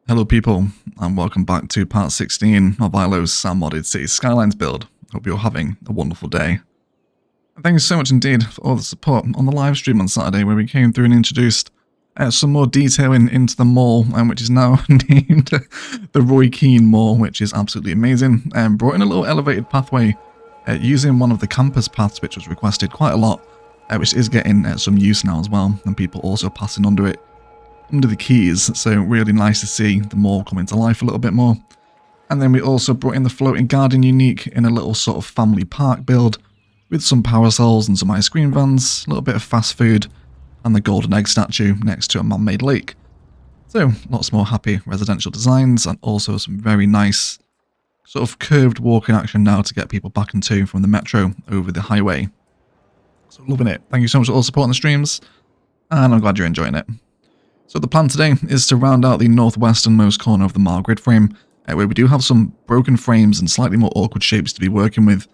Hello people, and welcome back to part 16 of Ilos and modded Cities Skylines build. Hope you're having a wonderful day. And thank you so much indeed for all the support on the live stream on Saturday, where we came through and introduced some more detailing into the mall, which is now named the Roy Keane Mall, which is absolutely amazing. And brought in a little elevated pathway using one of the campus paths, which was requested quite a lot, which is getting some use now as well, and people also passing under it. Under the keys, so really nice to see the mall come into life a little bit more. And then we also brought in the floating garden unique in a little sort of family park build with some power cells and some ice cream vans, a little bit of fast food, and the golden egg statue next to a man-made lake. So lots more happy residential designs and also some very nice sort of curved walking action now to get people back into from the metro over the highway. So loving it. Thank you so much for all supporting the streams, and I'm glad you're enjoying it. So the plan today is to round out the northwesternmost corner of the mile grid frame, where we do have some broken frames and slightly more awkward shapes to be working with.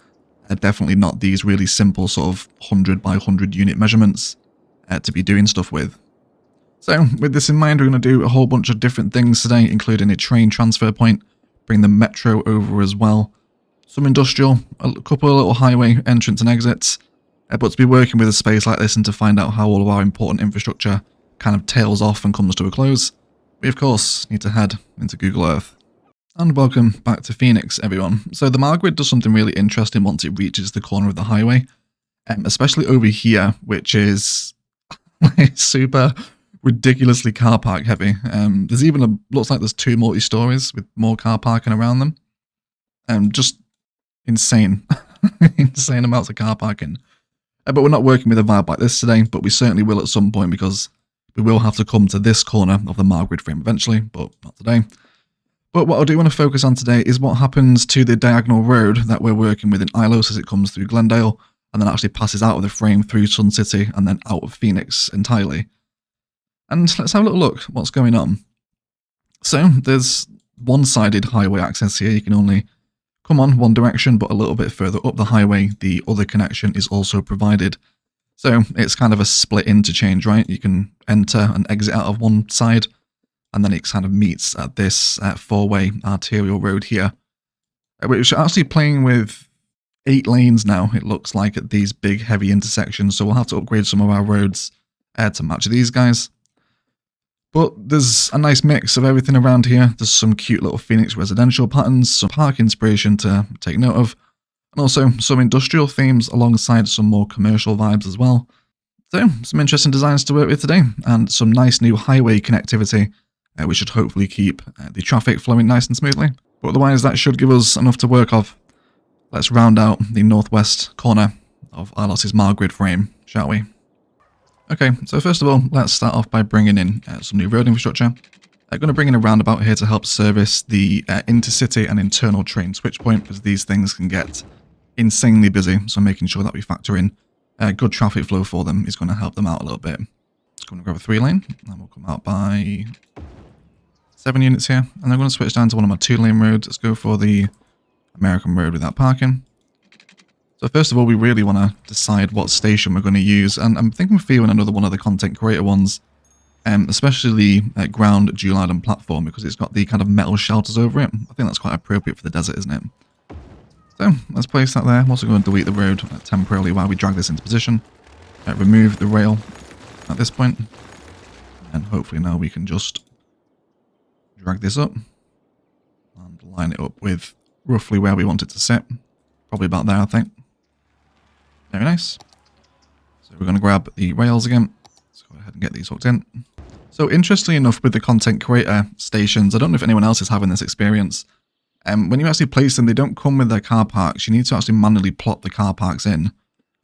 Definitely not these really simple sort of 100 by 100 unit measurements to be doing stuff with. So with this in mind, we're going to do a whole bunch of different things today, including a train transfer point, bring the metro over as well, some industrial, a couple of little highway entrance and exits, but to be working with a space like this and to find out how all of our important infrastructure kind of tails off and comes to a close, we of course need to head into Google Earth. And welcome back to Phoenix, everyone. So the mile grid does something really interesting once it reaches the corner of the highway, especially over here, which is super ridiculously car park heavy. There's even looks like there's 2 multi-stories with more car parking around them. Just insane, insane amounts of car parking. But we're not working with a vibe like this today, but we certainly will at some point, because we will have to come to this corner of the mile grid frame eventually, but not today. But what I do want to focus on today is what happens to the diagonal road that we're working with in Ilos as it comes through Glendale, and then actually passes out of the frame through Sun City and then out of Phoenix entirely. And let's have a little look what's going on. So there's one-sided highway access here. You can only come on one direction, but a little bit further up the highway, the other connection is also provided. So it's kind of a split interchange, right? You can enter and exit out of one side, and then it kind of meets at this 4-way arterial road here, which are actually playing with 8 lanes now, it looks like, at these big heavy intersections. So we'll have to upgrade some of our roads to match these guys. But there's a nice mix of everything around here. There's some cute little Phoenix residential patterns, some park inspiration to take note of, and also some industrial themes alongside some more commercial vibes as well. So some interesting designs to work with today, and some nice new highway connectivity, which should hopefully keep the traffic flowing nice and smoothly. But otherwise that should give us enough to work off. Let's round out the northwest corner of Ilos' mile grid frame, shall we? Okay, so first of all, let's start off by bringing in some new road infrastructure. I'm going to bring in a roundabout here to help service the intercity and internal train switch point, because these things can get insanely busy, so making sure that we factor in good traffic flow for them is going to help them out a little bit. Just going to grab a 3-lane, and we'll come out by 7 units here, and I'm going to switch down to one of my 2-lane roads. Let's go for the American road without parking. So first of all, we really want to decide what station we're going to use, and I'm thinking of feeling another one of the content creator ones, especially the ground dual island platform, because it's got the kind of metal shelters over it. I think that's quite appropriate for the desert, isn't it? So let's place that there. I'm also going to delete the road temporarily while we drag this into position. Remove the rail at this point. And hopefully now we can just drag this up and line it up with roughly where we want it to sit. Probably about there, I think. Very nice. So we're going to grab the rails again. Let's go ahead and get these hooked in. So interestingly enough, with the content creator stations, I don't know if anyone else is having this experience. When you actually place them, they don't come with their car parks. You need to actually manually plot the car parks in.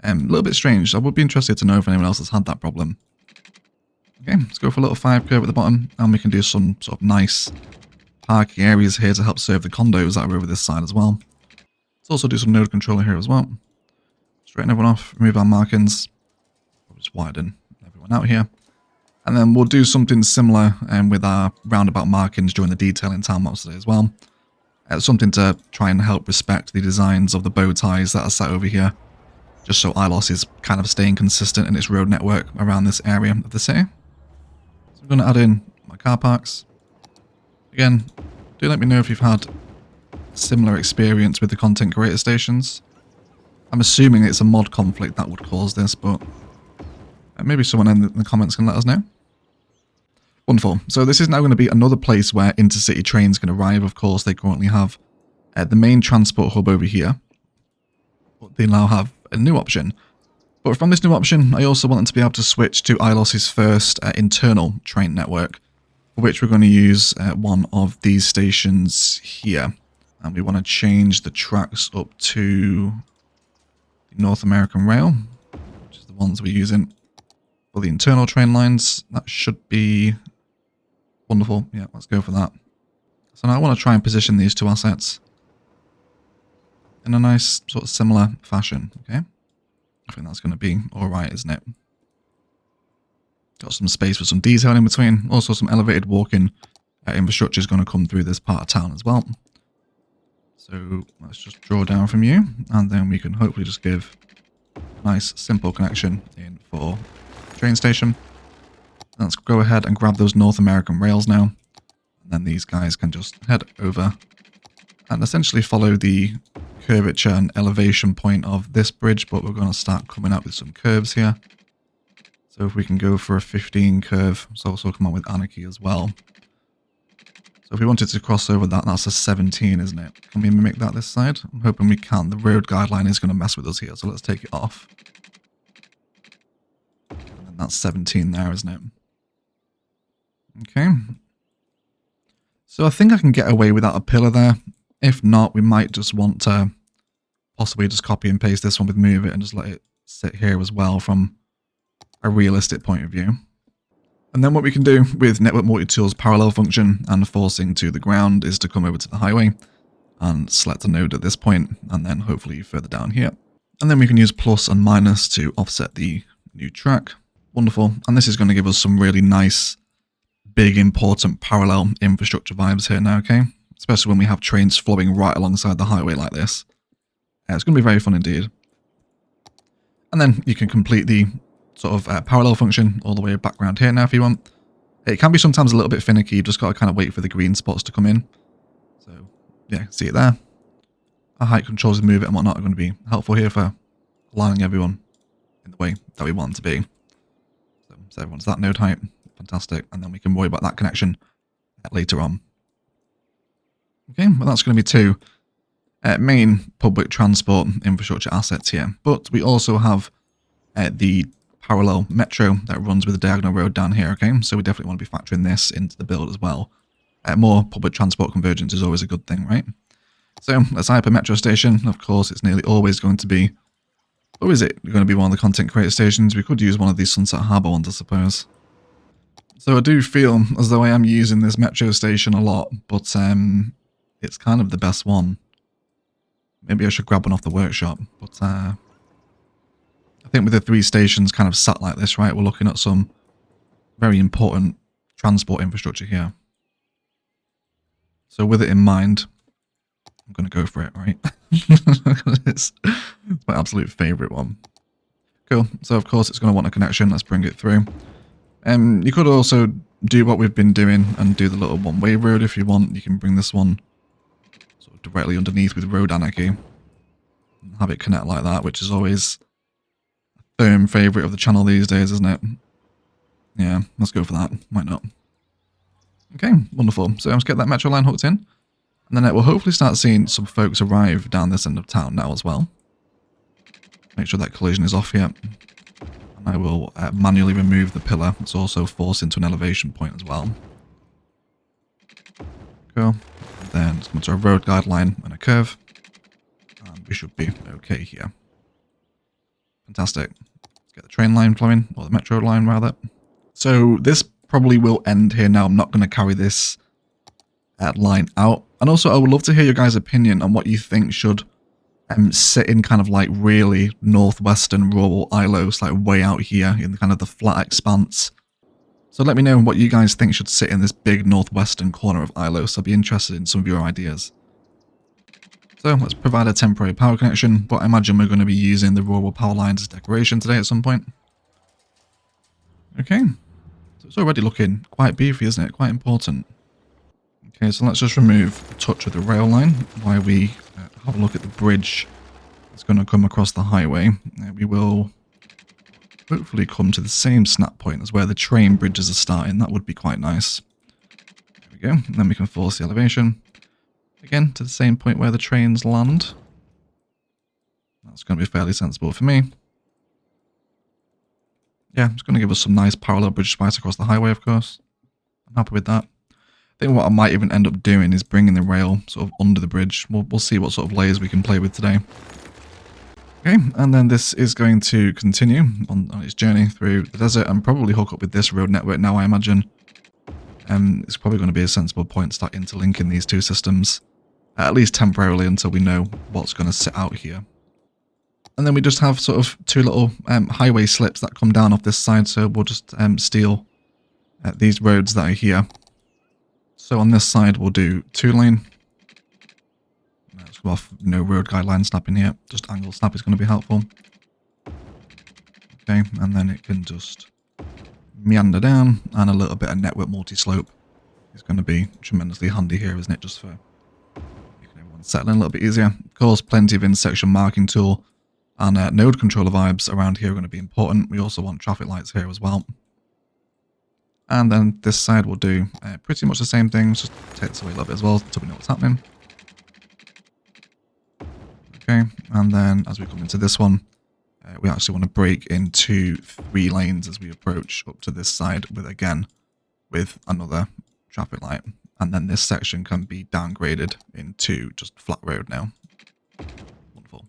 A little bit strange. I would be interested to know if anyone else has had that problem. Okay, let's go for a little 5 curve at the bottom, and we can do some sort of nice parking areas here to help serve the condos that are over this side as well. Let's also do some node controller here as well. Straighten everyone off, remove our markings. We'll just widen everyone out here. And then we'll do something similar with our roundabout markings during the detailing time lapse today as well. Something to try and help respect the designs of the bow ties that are sat over here. Just so Ilos is kind of staying consistent in its road network around this area of the city. So I'm going to add in my car parks. Again, do let me know if you've had a similar experience with the content creator stations. I'm assuming it's a mod conflict that would cause this, but maybe someone in the comments can let us know. Wonderful. So this is now going to be another place where intercity trains can arrive. Of course, they currently have the main transport hub over here. But they now have a new option. But from this new option, I also want them to be able to switch to Ilos's first internal train network, for which we're going to use one of these stations here. And we want to change the tracks up to the North American Rail, which is the ones we're using for the internal train lines. That should be wonderful. Yeah, let's go for that. So now I want to try and position these two assets in a nice sort of similar fashion. Okay, I think that's going to be alright, isn't it? Got some space for some detail in between. Also some elevated walking infrastructure is going to come through this part of town as well. So let's just draw down from you, and then we can hopefully just give a nice simple connection in for the train station. Let's go ahead and grab those North American rails now. And then these guys can just head over and essentially follow the curvature and elevation point of this bridge, but we're going to start coming up with some curves here. So if we can go for a 15 curve, it's also come up with anarchy as well. So if we wanted to cross over that, that's a 17, isn't it? Can we mimic that this side? I'm hoping we can. The road guideline is going to mess with us here, so let's take it off. And that's 17 there, isn't it? Okay. So I think I can get away without a pillar there. If not, we might just want to possibly just copy and paste this one with move it and just let it sit here as well from a realistic point of view. And then what we can do with Network Multi-Tool's parallel function and forcing to the ground is to come over to the highway and select a node at this point, and then hopefully further down here. And then we can use plus and minus to offset the new track. Wonderful. And this is going to give us some really nice, big, important parallel infrastructure vibes here now, okay? Especially when we have trains flowing right alongside the highway like this. It's going to be very fun indeed. And then you can complete the sort of parallel function all the way background here now if you want. It can be sometimes a little bit finicky. You've just got to kind of wait for the green spots to come in. So, yeah, see it there. Our height controls and move it and whatnot are going to be helpful here for aligning everyone in the way that we want them to be. So everyone's that node height. Fantastic. And then we can worry about that connection later on. Okay, well that's going to be two main public transport infrastructure assets here. But we also have the parallel metro that runs with the diagonal road down here, okay? So we definitely want to be factoring this into the build as well. More public transport convergence is always a good thing, right? So let's hyper metro station. Of course, it's nearly always going to be, or is it going to be one of the content creator stations? We could use one of these Sunset Harbour ones, I suppose. So I do feel as though I am using this metro station a lot, but it's kind of the best one. Maybe I should grab one off the workshop, but I think with the 3 stations kind of sat like this, right, we're looking at some very important transport infrastructure here. So with it in mind, I'm going to go for it, right? It's my absolute favourite one. Cool. So of course it's going to want a connection. Let's bring it through. You could also do what we've been doing and do the little one-way road if you want. You can bring this one sort of directly underneath with road anarchy and have it connect like that, which is always a firm favourite of the channel these days, isn't it? Yeah, let's go for that. Why not? Okay, wonderful. So let's get that metro line hooked in. And then we'll hopefully start seeing some folks arrive down this end of town now as well. Make sure that collision is off here. And I will manually remove the pillar. It's also forced into an elevation point as well. Cool. And then just come to a road guideline and a curve. And we should be okay here. Fantastic. Let's get the train line flowing, or the metro line rather. So this probably will end here now. I'm not going to carry this line out. And also I would love to hear your guys' opinion on what you think should sit in kind of like really northwestern rural Ilos, like way out here in kind of the flat expanse. So let me know what you guys think should sit in this big northwestern corner of Ilos. I'll be interested in some of your ideas. So let's provide a temporary power connection, but I imagine we're going to be using the rural power lines as decoration today at some point. Okay, so it's already looking quite beefy, isn't it? Quite important. Okay, so let's just remove a touch of the rail line while we have a look at the bridge that's going to come across the highway. We will hopefully come to the same snap point as where the train bridges are starting. That would be quite nice. There we go. And then we can force the elevation again to the same point where the trains land. That's going to be fairly sensible for me. Yeah, it's going to give us some nice parallel bridge spice across the highway, of course. I'm happy with that. I think what I might even end up doing is bringing the rail sort of under the bridge. We'll see what sort of layers we can play with today. Okay, and then this is going to continue on its journey through the desert and probably hook up with this road network now, I imagine. It's probably going to be a sensible point to start interlinking these two systems, at least temporarily until we know what's going to sit out here. And then we just have sort of two little highway slips that come down off this side, so we'll just steal these roads that are here. So on this side we'll do 2-lane. Let's go off no road guideline snapping here, just angle snap is going to be helpful. Okay, and then it can just meander down, and a little bit of network multi-slope is going to be tremendously handy here, isn't it, just for making everyone settle in a little bit easier. Of course, plenty of intersection marking tool and node controller vibes around here are going to be important. We also want traffic lights here as well. And then this side will do pretty much the same thing, just take this away a little bit as well so we know what's happening. Okay, and then as we come into this one, we actually want to break into 3 lanes as we approach up to this side with another traffic light. And then this section can be downgraded into just flat road now. Wonderful.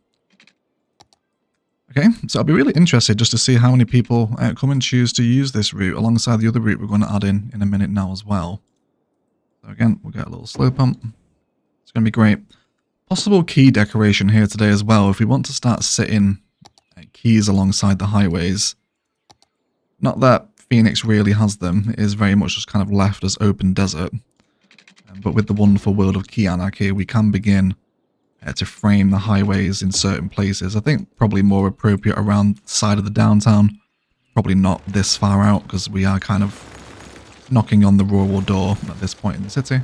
Okay, so I'll be really interested just to see how many people come and choose to use this route alongside the other route we're going to add in a minute now as well. So again, we'll get a little slow pump. It's going to be great. Possible key decoration here today as well. If we want to start sitting keys alongside the highways, not that Phoenix really has them, it is very much just kind of left as open desert. But with the wonderful world of key anarchy, we can begin to frame the highways in certain places. I think probably more appropriate around the side of the downtown. Probably not this far out because we are kind of knocking on the rural door at this point in the city.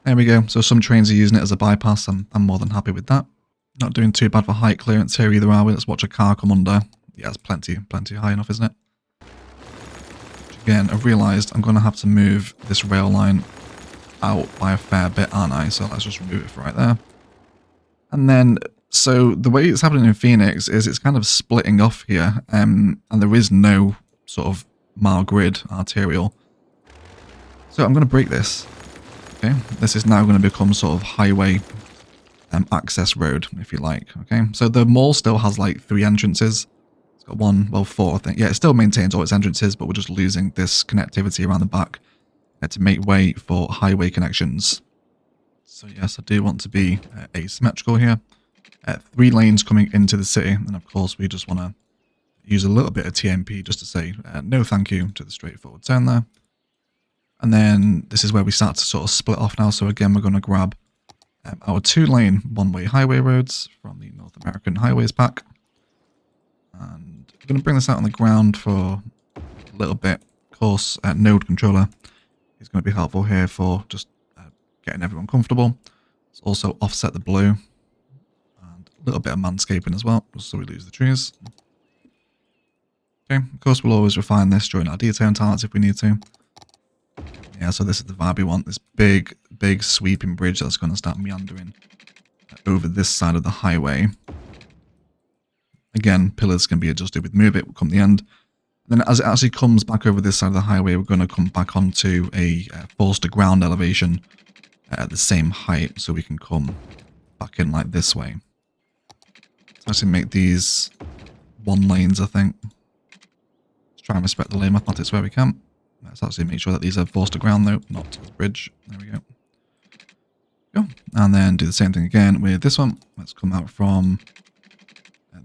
There we go. So some trains are using it as a bypass. I'm more than happy with that. Not doing too bad for height clearance here either, are we? Let's watch a car come under. Yeah, it's plenty high enough, isn't it? Which again, I've realised I'm going to have to move this rail line out by a fair bit, aren't I? So let's just remove it for right there. And then, so the way it's happening in Phoenix is it's kind of splitting off here, and there is no sort of mile grid arterial. So I'm going to break this. Okay, this is now going to become sort of highway access road, if you like. Okay, so the mall still has like 3 entrances. It's got 4, I think. Yeah, it still maintains all its entrances, but we're just losing this connectivity around the back to make way for highway connections. So yes, I do want to be asymmetrical here. 3 lanes coming into the city, and of course we just want to use a little bit of TMP just to say no thank you to the straightforward turn there. And then this is where we start to sort of split off now. So again, we're going to grab our 2-lane one-way highway roads from the North American Highways pack. And I'm going to bring this out on the ground for a little bit. Of course, node controller is going to be helpful here for just getting everyone comfortable. Let's also offset the blue and a little bit of manscaping as well, just so we lose the trees. Okay, of course we'll always refine this during our detailing timelapse if we need to. Yeah, so this is the vibe we want, this big sweeping bridge that's going to start meandering over this side of the highway. Again, pillars can be adjusted with move it, will come the end. Then as it actually comes back over this side of the highway, we're going to come back onto a forced to ground elevation at the same height, so we can come back in like this way. Let's actually make these 1 lanes, I think. Let's try and respect the lane mathematics where we can. Let's actually make sure that these are forced to ground though, not to the bridge. There we go. And then do the same thing again with this one. Let's come out from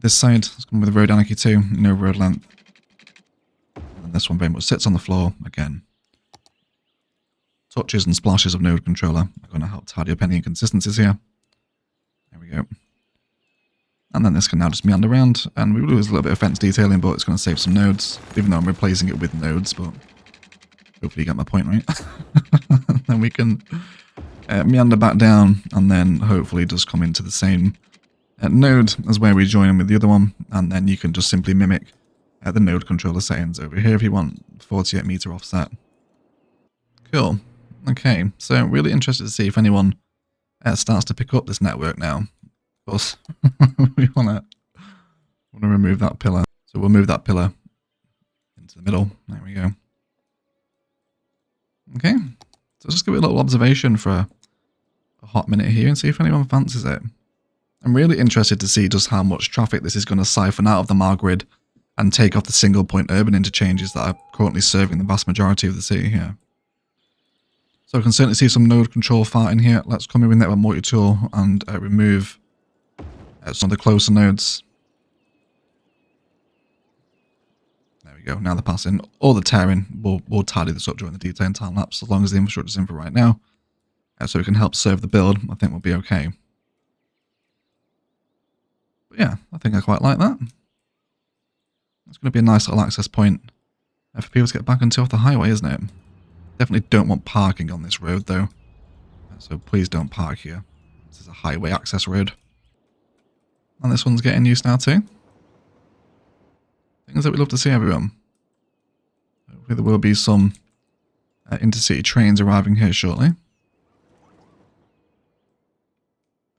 this side. Let's come with road anarchy too, no road length. And this one very much sits on the floor again. Touches and splashes of node controller are going to help tidy up any inconsistencies here. There we go. And then this can now just meander around, and we will lose a little bit of fence detailing, but it's going to save some nodes, even though I'm replacing it with nodes, but hopefully you get my point, right? Then we can meander back down, and then hopefully just come into the same node as where we join with the other one, and then you can just simply mimic the node controller settings over here if you want, 48 meter offset. Cool. Okay, so really interested to see if anyone starts to pick up this network now. Of course, we want to remove that pillar. So we'll move that pillar into the middle. There we go. Okay, so just give it a little observation for a hot minute here and see if anyone fancies it. I'm really interested to see just how much traffic this is going to siphon out of the Mar grid and take off the single point urban interchanges that are currently serving the vast majority of the city here. So I can certainly see some node control farting here. Let's come in with network multi-tool and remove some of the closer nodes. There we go. Now they're passing. All the tearing, we'll tidy this up during the detailing time lapse as long as the infrastructure's in for right now. So we can help serve the build. I think we'll be okay. But yeah, I think I quite like that. It's going to be a nice little access point for people to get back into off the highway, isn't it? Definitely don't want parking on this road though. So please don't park here. This is a highway access road. And this one's getting used now too. Things that we love to see, everyone. Hopefully there will be some intercity trains arriving here shortly.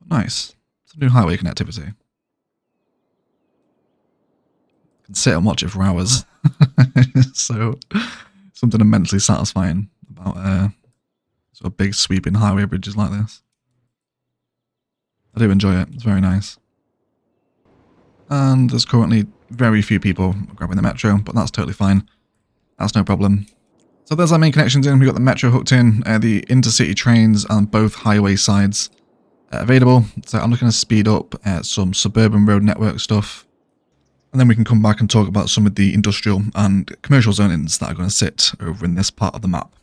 Nice. Some new highway connectivity. I can sit and watch it for hours. So something immensely satisfying about sort of big sweeping highway bridges like this. I do enjoy it. It's very nice. And there's currently very few people grabbing the metro, but that's totally fine. That's no problem. So there's our main connections in. We've got the metro hooked in, the intercity trains on both highway sides available. So I'm looking to speed up some suburban road network stuff. And then we can come back and talk about some of the industrial and commercial zonings that are going to sit over in this part of the map.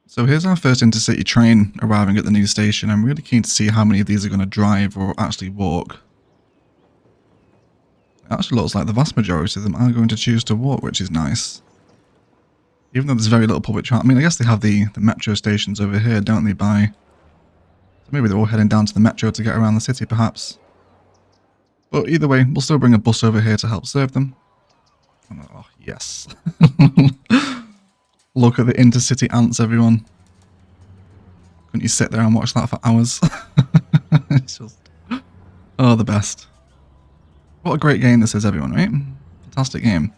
So here's our first intercity train arriving at the new station. I'm really keen to see how many of these are going to drive or actually walk. It actually looks like the vast majority of them are going to choose to walk, which is nice. Even though there's very little public transport. I mean, I guess they have the metro stations over here, don't they, So maybe they're all heading down to the metro to get around the city, perhaps. But either way, we'll still bring a bus over here to help serve them. Oh, yes. Look at the intercity ants, everyone. Couldn't you sit there and watch that for hours? It's just... oh, the best. What a great game this is, everyone, right? Fantastic game.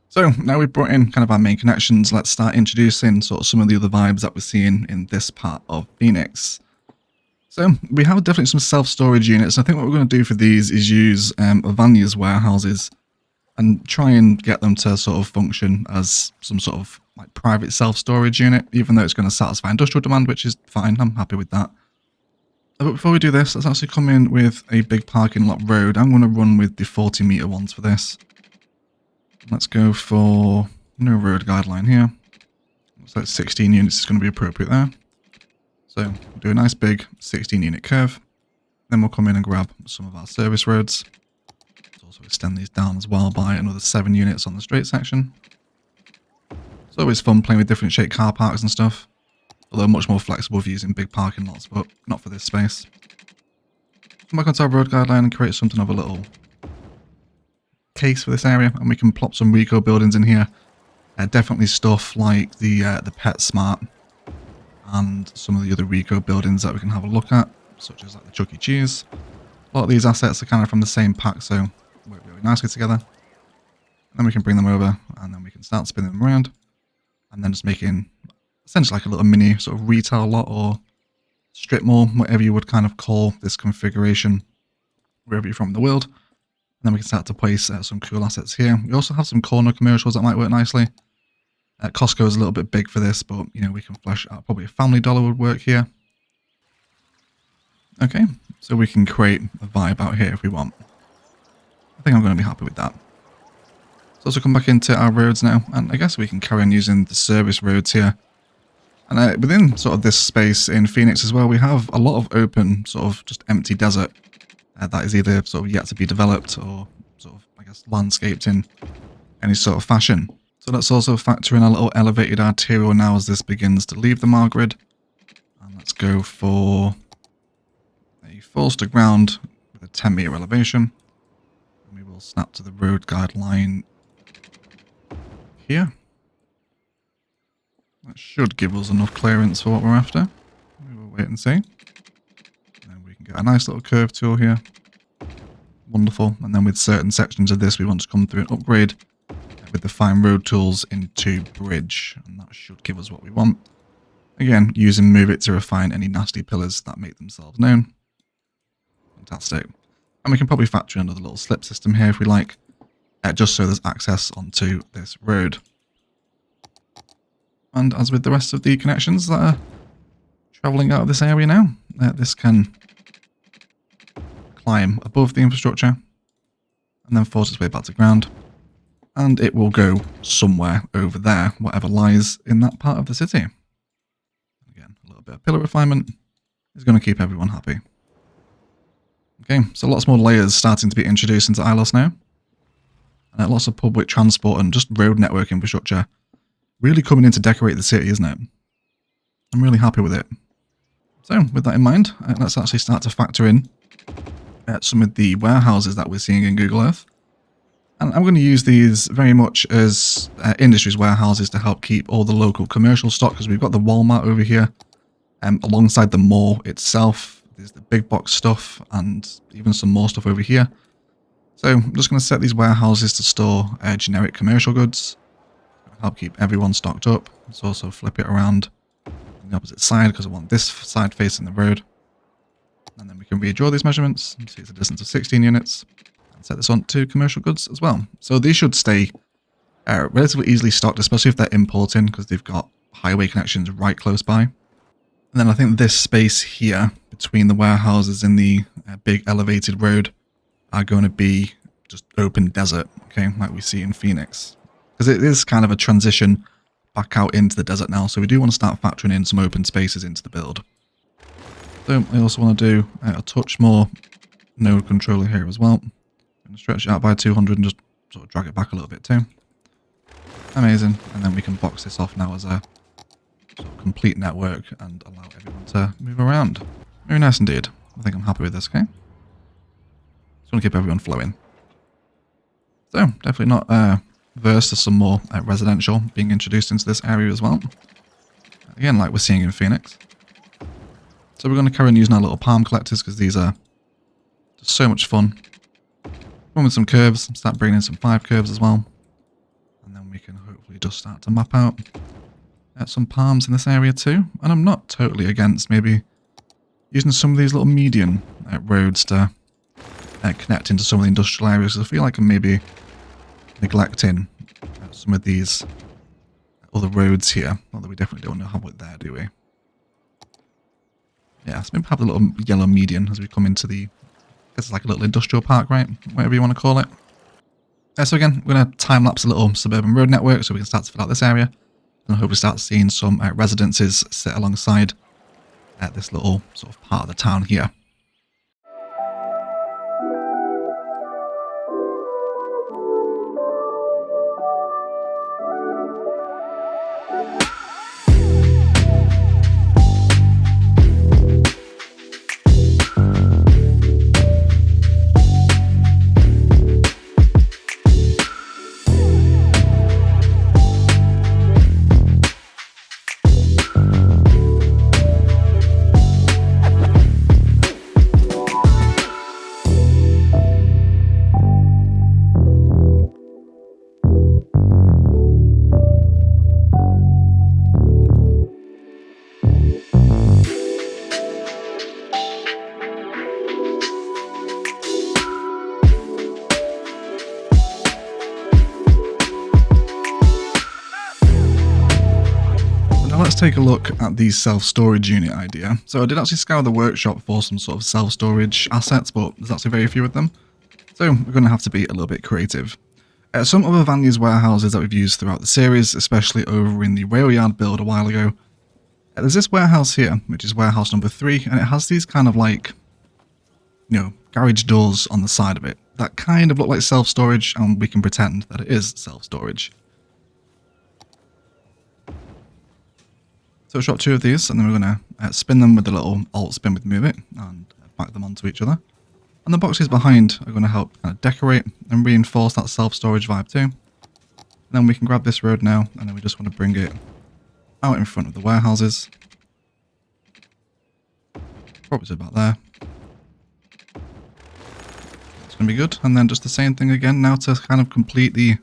So, now we've brought in kind of our main connections, let's start introducing sort of some of the other vibes that we're seeing in this part of Phoenix. So, we have definitely some self-storage units. I think what we're going to do for these is use Vanya's warehouses and try and get them to sort of function as some sort of like private self-storage unit, even though it's going to satisfy industrial demand, which is fine. I'm happy with that. But before we do this, let's actually come in with a big parking lot road. I'm going to run with the 40 meter ones for this. Let's go for no road guideline here. Looks like 16 units is going to be appropriate there. So we'll do a nice big 16 unit curve. Then we'll come in and grab some of our service roads. Let's also extend these down as well by another 7 units on the straight section. It's always fun playing with different shaped car parks and stuff. Although much more flexible for using big parking lots, but not for this space. Come back onto our road guideline and create something of a little case for this area, and we can plop some Rico buildings in here. Definitely stuff like the PetSmart and some of the other Rico buildings that we can have a look at, such as like the Chuck E. Cheese. A lot of these assets are kind of from the same pack, so work really nicely together. And then we can bring them over, and then we can start spinning them around, and then just making essentially like a little mini sort of retail lot or strip mall, whatever you would kind of call this configuration, wherever you're from in the world. And then we can start to place some cool assets here. We also have some corner commercials that might work nicely. Costco is a little bit big for this, but you know, we can flesh out probably a Family Dollar would work here. Okay, so we can create a vibe out here if we want. I think I'm going to be happy with that. So also come back into our roads now, and I guess we can carry on using the service roads here. And within sort of this space in Phoenix as well, we have a lot of open sort of just empty desert that is either sort of yet to be developed or sort of, I guess, landscaped in any sort of fashion. So let's also factor in a little elevated arterial now as this begins to leave the mile grid. And let's go for a falls to ground with a 10-meter elevation. And we will snap to the road guideline here. That should give us enough clearance for what we're after. We will wait and see. And we can get a nice little curve tool here. Wonderful. And then with certain sections of this, we want to come through and upgrade with the fine road tools into bridge. And that should give us what we want. Again, using Move It to refine any nasty pillars that make themselves known. Fantastic. And we can probably factor in another little slip system here if we like, just so there's access onto this road. And as with the rest of the connections that are travelling out of this area now, this can climb above the infrastructure and then force its way back to ground. And it will go somewhere over there, whatever lies in that part of the city. Again, a little bit of pillar refinement is going to keep everyone happy. Okay, so lots more layers starting to be introduced into Ilos now. And lots of public transport and just road network infrastructure really coming in to decorate the city, isn't it? I'm really happy with it. So, with that in mind, let's actually start to factor in some of the warehouses that we're seeing in Google Earth. And I'm going to use these very much as industries warehouses to help keep all the local commercial stock, because we've got the Walmart over here. Alongside the mall itself, there's the big box stuff and even some more stuff over here. So I'm just going to set these warehouses to store generic commercial goods. Help keep everyone stocked up. Let's also flip it around on the opposite side because I want this side facing the road. And then we can redraw these measurements. See it's a distance of 16 units. And set this on to commercial goods as well. So these should stay relatively easily stocked, especially if they're importing, because they've got highway connections right close by. And then I think this space here between the warehouses and the big elevated road are going to be just open desert, okay, like we see in Phoenix. Because it is kind of a transition back out into the desert now, so we do want to start factoring in some open spaces into the build. So I also want to do a touch more node controller here as well. I'm going to stretch it out by 200 and just sort of drag it back a little bit too. Amazing. And then we can box this off now as a sort of complete network and allow everyone to move around. Very nice indeed. I think I'm happy with this, okay? Just want to keep everyone flowing. So, definitely not verse to some more residential being introduced into this area as well. Again, like we're seeing in Phoenix. So we're going to carry on using our little palm collectors because these are just so much fun. Run with some curves, start bringing in some 5 curves as well. And then we can hopefully just start to map out some palms in this area too. And I'm not totally against maybe using some of these little median roads to connect into some of the industrial areas. I feel like I'm maybe neglecting some of these other roads here. Although we definitely don't have it there, do we? Yeah, so maybe have a little yellow median as we come into the... I guess it's like a little industrial park, right? Whatever you want to call it. So again, we're going to time-lapse a little suburban road network so we can start to fill out this area. And hopefully start seeing some residences sit alongside this little sort of part of the town here. Let's take a look at the self-storage unit idea. So I did actually scour the workshop for some sort of self-storage assets, but there's actually very few of them. So we're going to have to be a little bit creative. Some other van use warehouses that we've used throughout the series, especially over in the rail yard build a while ago. There's this warehouse here, which is warehouse number 3, and it has these kind of like, you know, garage doors on the side of it that kind of look like self-storage, and we can pretend that it is self-storage. So drop 2 of these, and then we're going to spin them with the little alt spin with move it, and back them onto each other. And the boxes behind are going to help kind of decorate and reinforce that self-storage vibe too. And then we can grab this road now, and then we just want to bring it out in front of the warehouses. Probably about there. It's going to be good. And then just the same thing again now to kind of complete the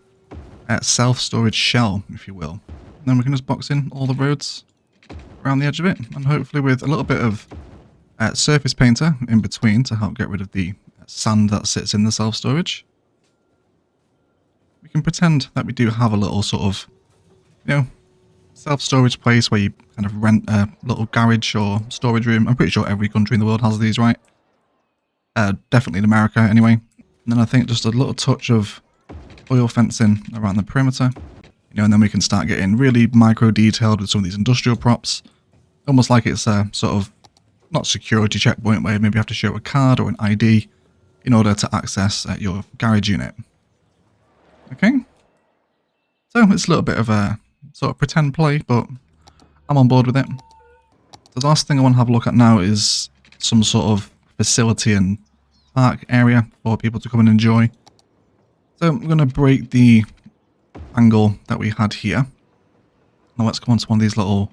self-storage shell, if you will. And then we can just box in all the roads around the edge of it, and hopefully with a little bit of surface painter in between to help get rid of the sand that sits in the self-storage, we can pretend that we do have a little sort of, you know, self-storage place where you kind of rent a little garage or storage room. I'm pretty sure every country in the world has these, right? Definitely in America anyway. And then I think just a little touch of oil fencing around the perimeter. You know, and then we can start getting really micro detailed with some of these industrial props. Almost like it's a sort of, not security checkpoint where maybe you have to show a card or an ID in order to access your garage unit. Okay. So it's a little bit of a sort of pretend play, but I'm on board with it. The last thing I want to have a look at now is some sort of facility and park area for people to come and enjoy. So I'm going to break the angle that we had here. Now let's come on to one of these little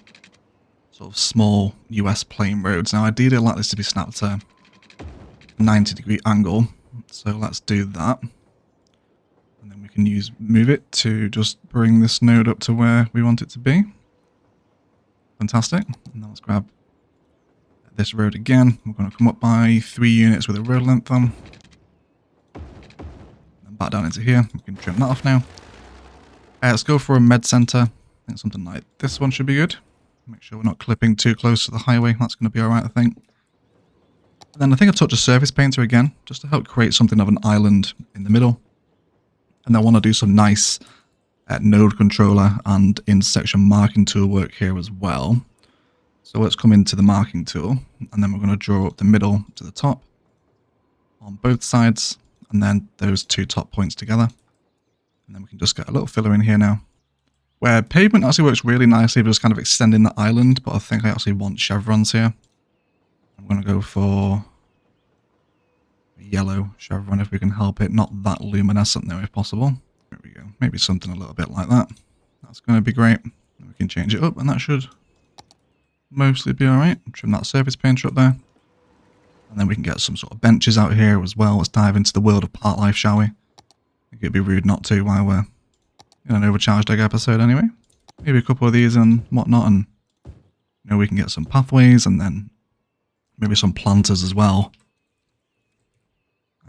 sort of small US plain roads. Now ideally I'd like this to be snapped to a 90-degree angle, so let's do that. And then we can move it to just bring this node up to where we want it to be. Fantastic. And now let's grab this road again. We're going to come up by 3 units with a road length on. And back down into here. We can trim that off now. Let's go for a med center. I think something like this one should be good. Make sure we're not clipping too close to the highway. That's going to be alright, I think. And then I think I'll touch a surface painter again, just to help create something of an island in the middle. And I want to do some nice node controller and intersection marking tool work here as well. So let's come into the marking tool, and then we're going to draw up the middle to the top on both sides, and then those 2 top points together. And then we can just get a little filler in here now. Where pavement actually works really nicely for just kind of extending the island, but I think I actually want chevrons here. I'm going to go for a yellow chevron if we can help it. Not that luminescent though, if possible. There we go. Maybe something a little bit like that. That's going to be great. We can change it up, and that should mostly be alright. Trim that surface painter up there. And then we can get some sort of benches out here as well. Let's dive into the world of part life, shall we? I think it'd be rude not to while we're in an overcharged egg episode anyway. Maybe a couple of these and whatnot, and you know, we can get some pathways and then maybe some planters as well.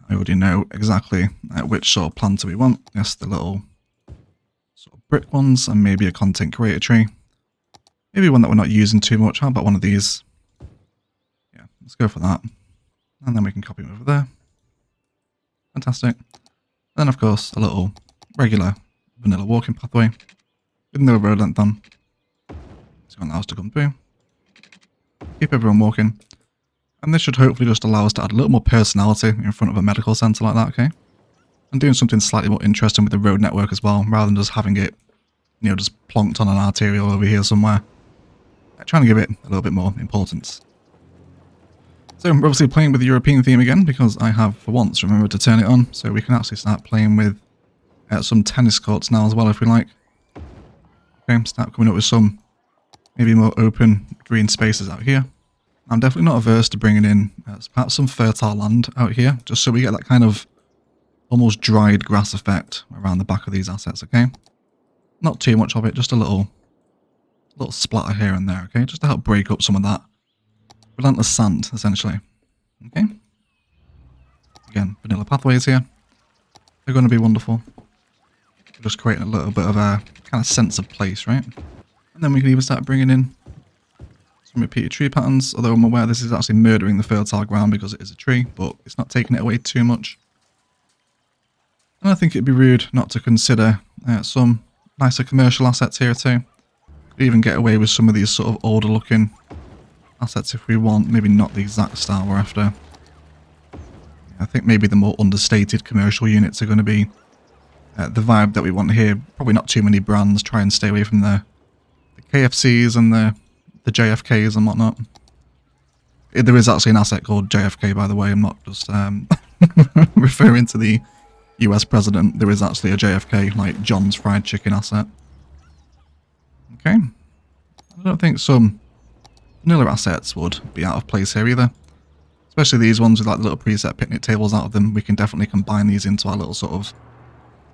I already know exactly which sort of planter we want. Yes, the little sort of brick ones, and maybe a content creator tree. Maybe one that we're not using too much. How about one of these? Yeah, let's go for that. And then we can copy them over there. Fantastic. Then, of course, a little regular vanilla walking pathway with no road length on. It's going to allow us to come through. Keep everyone walking. And this should hopefully just allow us to add a little more personality in front of a medical centre like that, okay? And doing something slightly more interesting with the road network as well, rather than just having it, you know, just plonked on an arterial over here somewhere. Trying to give it a little bit more importance. So we're obviously playing with the European theme again, because I have, for once, remembered to turn it on, so we can actually start playing with some tennis courts now as well, if we like. Okay, start coming up with some maybe more open green spaces out here. I'm definitely not averse to bringing in perhaps some fertile land out here, just so we get that kind of almost dried grass effect around the back of these assets, okay? Not too much of it, just a little splatter here and there, okay? Just to help break up some of that relentless sand, essentially. Okay? Again, vanilla pathways here. They're going to be wonderful. Just creating a little bit of a kind of sense of place, right? And then we can even start bringing in some repeated tree patterns, although I'm aware this is actually murdering the fertile ground because it is a tree, but it's not taking it away too much. And I think it'd be rude not to consider some nicer commercial assets here too. Could even get away with some of these sort of older looking assets if we want, maybe not the exact style we're after. I think maybe the more understated commercial units are going to be the vibe that we want here. Probably not too many brands, try and stay away from the KFCs and the JFKs and whatnot. There is actually an asset called JFK, by the way. I'm not just referring to the US president. There is actually a JFK, like John's Fried Chicken asset. Okay. I don't think some vanilla assets would be out of place here either. Especially these ones with like little preset picnic tables out of them. We can definitely combine these into our little sort of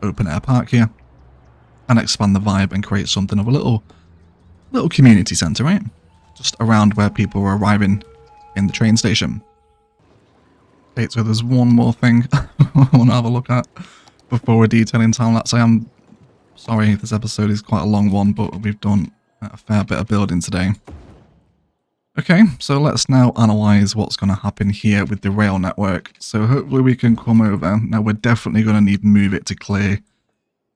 open air park here. And expand the vibe and create something of a little community centre, right? Just around where people are arriving in the train station. Okay, so there's one more thing I want to have a look at before we're detailing time-lapse. I am sorry if this episode is quite a long one, but we've done a fair bit of building today. Okay, so let's now analyse what's going to happen here with the rail network. So hopefully we can come over. Now we're definitely going to need to move it to clear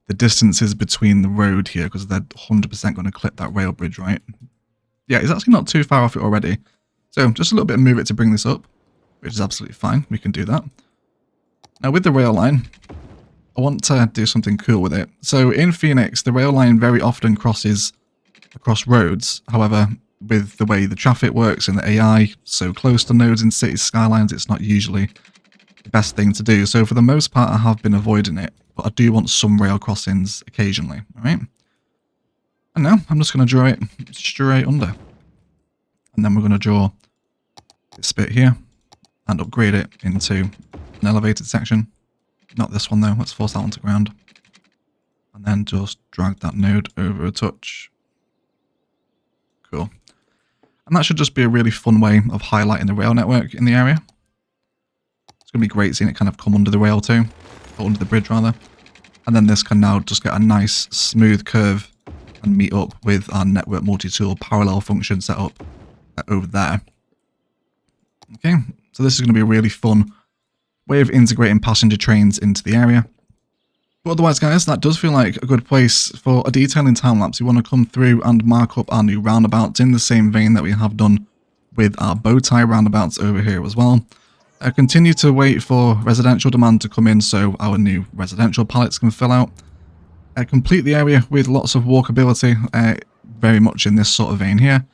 the distances between the road here, because they're 100% going to clip that rail bridge, right? Yeah, it's actually not too far off it already. So just a little bit of move it to bring this up, which is absolutely fine. We can do that. Now with the rail line, I want to do something cool with it. So in Phoenix, the rail line very often crosses across roads. However, with the way the traffic works and the AI so close to nodes in Cities Skylines, it's not usually the best thing to do. So for the most part, I have been avoiding it, but I do want some rail crossings occasionally, alright? And now I'm just going to draw it straight under. And then we're going to draw this bit here and upgrade it into an elevated section. Not this one though, let's force that one to ground. And then just drag that node over a touch. Cool. And that should just be a really fun way of highlighting the rail network in the area. It's going to be great seeing it kind of come under the rail too, or under the bridge rather. And then this can now just get a nice smooth curve and meet up with our network multi-tool parallel function set up over there. Okay, so this is going to be a really fun way of integrating passenger trains into the area. But otherwise, guys, that does feel like a good place for a detailing time-lapse. We want to come through and mark up our new roundabouts in the same vein that we have done with our bow tie roundabouts over here as well. Continue to wait for residential demand to come in so our new residential pallets can fill out. Complete the area with lots of walkability, very much in this sort of vein here.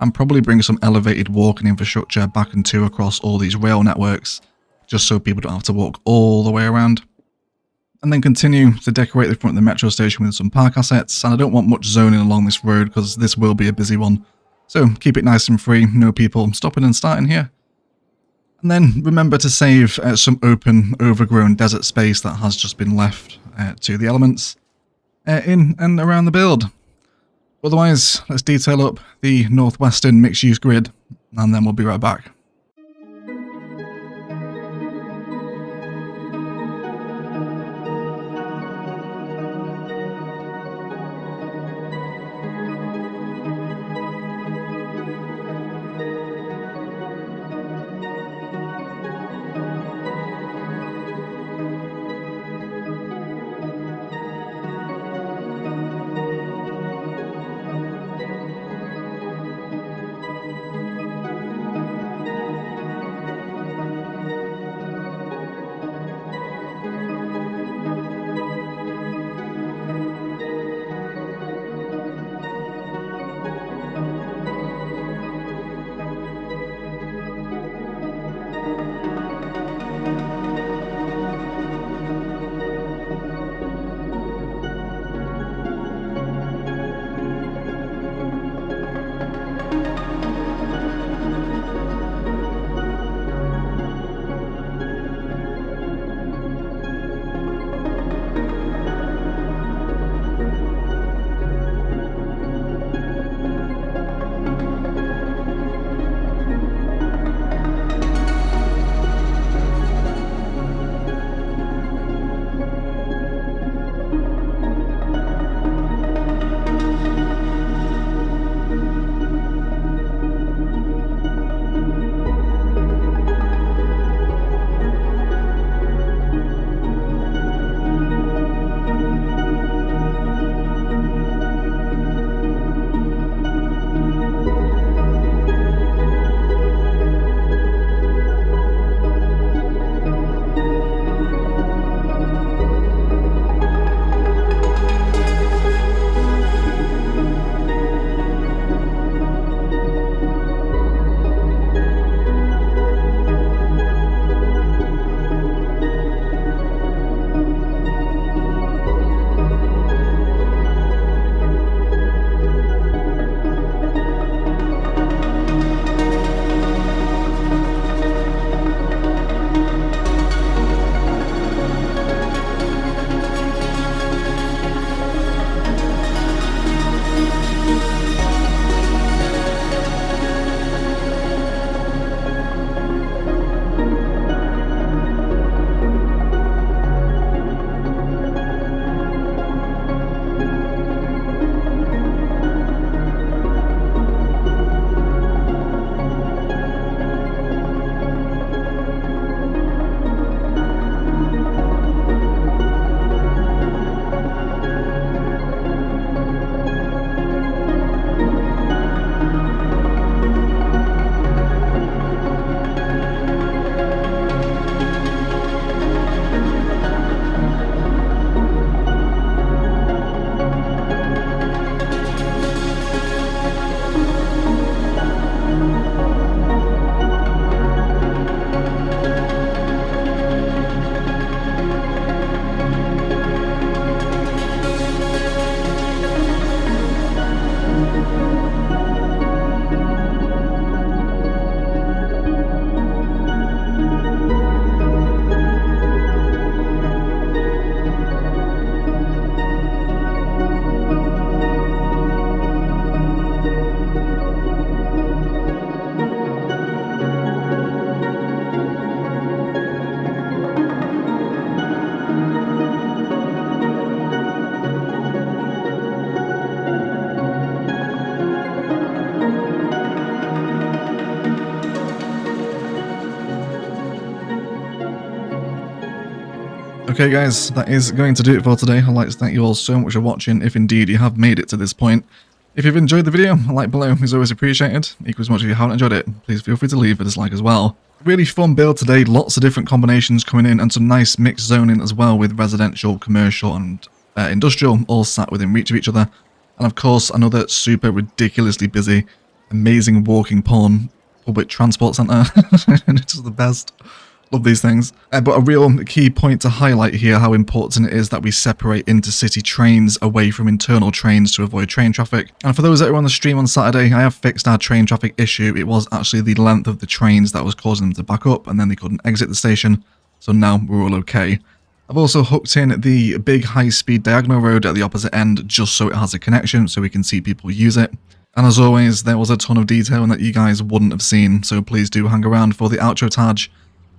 And probably bring some elevated walking infrastructure back and to across all these rail networks, just so people don't have to walk all the way around. And then continue to decorate the front of the metro station with some park assets. And I don't want much zoning along this road because this will be a busy one. So keep it nice and free, no people stopping and starting here. And then remember to save some open, overgrown desert space that has just been left to the elements in and around the build. Otherwise, let's detail up the northwestern mixed-use grid, and then we'll be right back. Okay guys, that is going to do it for today. I'd like to thank you all so much for watching, if indeed you have made it to this point. If you've enjoyed the video, a like below is always appreciated. Equally as much if you haven't enjoyed it, please feel free to leave a dislike as well. Really fun build today, lots of different combinations coming in and some nice mixed zoning as well with residential, commercial and industrial all sat within reach of each other. And of course another super ridiculously busy, amazing walking porn public transport centre. It's just the best. Love these things. But a real key point to highlight here how important it is that we separate intercity trains away from internal trains to avoid train traffic. And for those that are on the stream on Saturday, I have fixed our train traffic issue. It was actually the length of the trains that was causing them to back up and then they couldn't exit the station. So now we're all okay. I've also hooked in the big high-speed diagonal road at the opposite end just so it has a connection so we can see people use it. And as always, there was a ton of detail that you guys wouldn't have seen, so please do hang around for the outro tag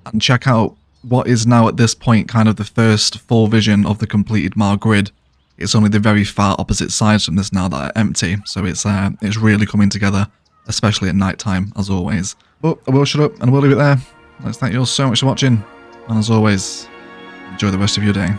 and check out what is now at this point kind of the first full vision of the completed Mar grid. It's only the very far opposite sides from this now that are empty, so it's really coming together, especially at night time, as always. But I will shut up and we'll leave it there. Let's thank you all so much for watching, and as always, enjoy the rest of your day.